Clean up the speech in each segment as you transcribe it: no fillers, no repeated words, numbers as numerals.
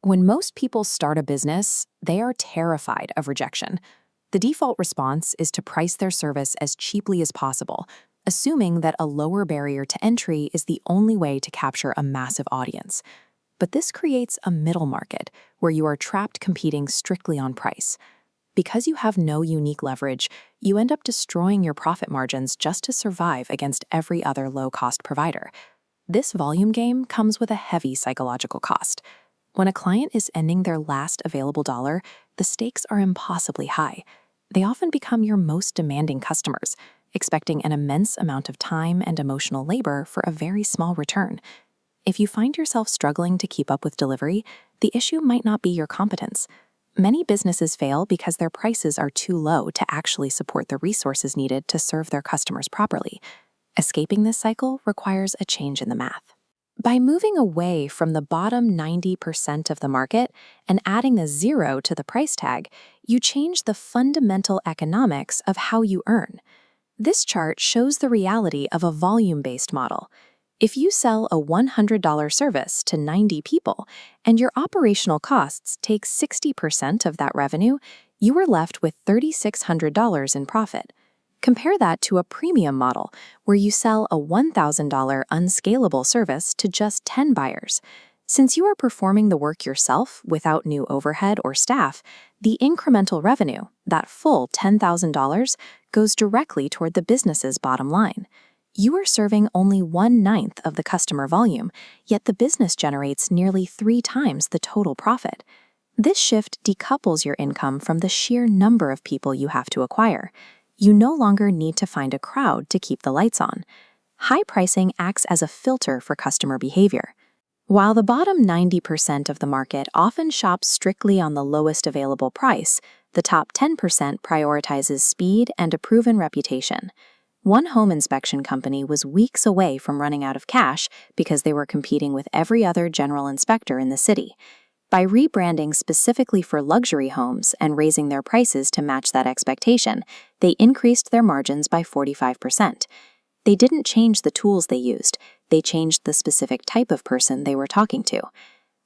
When most people start a business, they are terrified of rejection. The default response is to price their service as cheaply as possible, assuming that a lower barrier to entry is the only way to capture a massive audience. But this creates a middle market where you are trapped competing strictly on price. Because you have no unique leverage, you end up destroying your profit margins just to survive against every other low-cost provider. This volume game comes with a heavy psychological cost. When a client is ending their last available dollar, the stakes are impossibly high. They often become your most demanding customers, expecting an immense amount of time and emotional labor for a very small return. If you find yourself struggling to keep up with delivery, the issue might not be your competence. Many businesses fail because their prices are too low to actually support the resources needed to serve their customers properly. Escaping this cycle requires a change in the math. By moving away from the bottom 90% of the market and adding a zero to the price tag, you change the fundamental economics of how you earn. This chart shows the reality of a volume-based model. If you sell a $100 service to 90 people and your operational costs take 60% of that revenue, you are left with $3,600 in profit. Compare that to a premium model where you sell a $1,000 unscalable service to just 10 buyers. Since you are performing the work yourself without new overhead or staff, the incremental revenue, that full $10,000, goes directly toward the business's bottom line. You are serving only 1/9 of the customer volume, yet the business generates nearly 3 times the total profit. This shift decouples your income from the sheer number of people you have to acquire. You no longer need to find a crowd to keep the lights on. High pricing acts as a filter for customer behavior. While the bottom 90% of the market often shops strictly on the lowest available price, the top 10% prioritizes speed and a proven reputation. One home inspection company was weeks away from running out of cash because they were competing with every other general inspector in the city. By rebranding specifically for luxury homes and raising their prices to match that expectation, they increased their margins by 45%. They didn't change the tools they used, they changed the specific type of person they were talking to.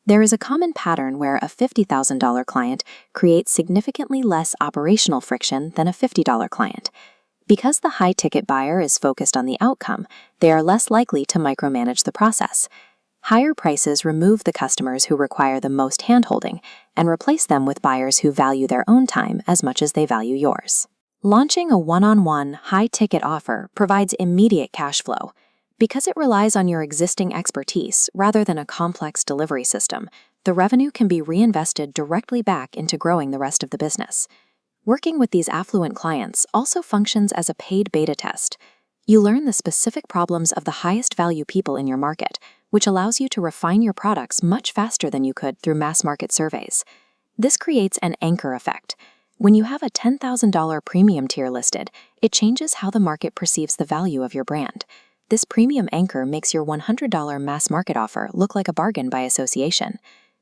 There is a common pattern where a $50,000 client creates significantly less operational friction than a $50 client. Because the high-ticket buyer is focused on the outcome, they are less likely to micromanage the process. Higher prices remove the customers who require the most handholding and replace them with buyers who value their own time as much as they value yours. Launching a one-on-one, high-ticket offer provides immediate cash flow. Because it relies on your existing expertise rather than a complex delivery system, the revenue can be reinvested directly back into growing the rest of the business. Working with these affluent clients also functions as a paid beta test. You learn the specific problems of the highest value people in your market, which allows you to refine your products much faster than you could through mass market surveys. This creates an anchor effect. When you have a $10,000 premium tier listed, it changes how the market perceives the value of your brand. This premium anchor makes your $100 mass market offer look like a bargain by association.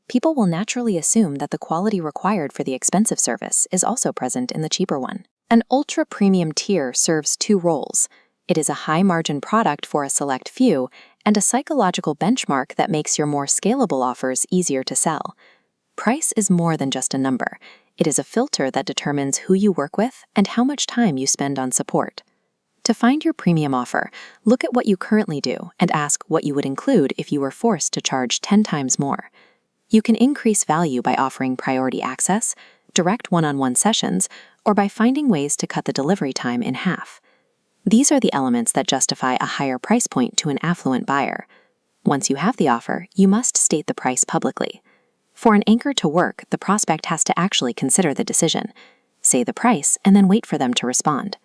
People will naturally assume that the quality required for the expensive service is also present in the cheaper one. An ultra-premium tier serves 2 roles. It is a high-margin product for a select few, and a psychological benchmark that makes your more scalable offers easier to sell. Price is more than just a number. It is a filter that determines who you work with and how much time you spend on support. To find your premium offer, look at what you currently do and ask what you would include if you were forced to charge 10 times more. You can increase value by offering priority access, direct one-on-one sessions, or by finding ways to cut the delivery time in half. These are the elements that justify a higher price point to an affluent buyer. Once you have the offer, you must state the price publicly. For an anchor to work, the prospect has to actually consider the decision. Say the price, and then wait for them to respond.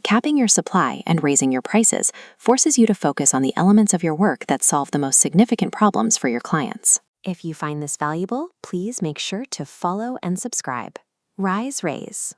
Capping your supply and raising your prices forces you to focus on the elements of your work that solve the most significant problems for your clients. If you find this valuable, please make sure to follow and subscribe. Rise Raise.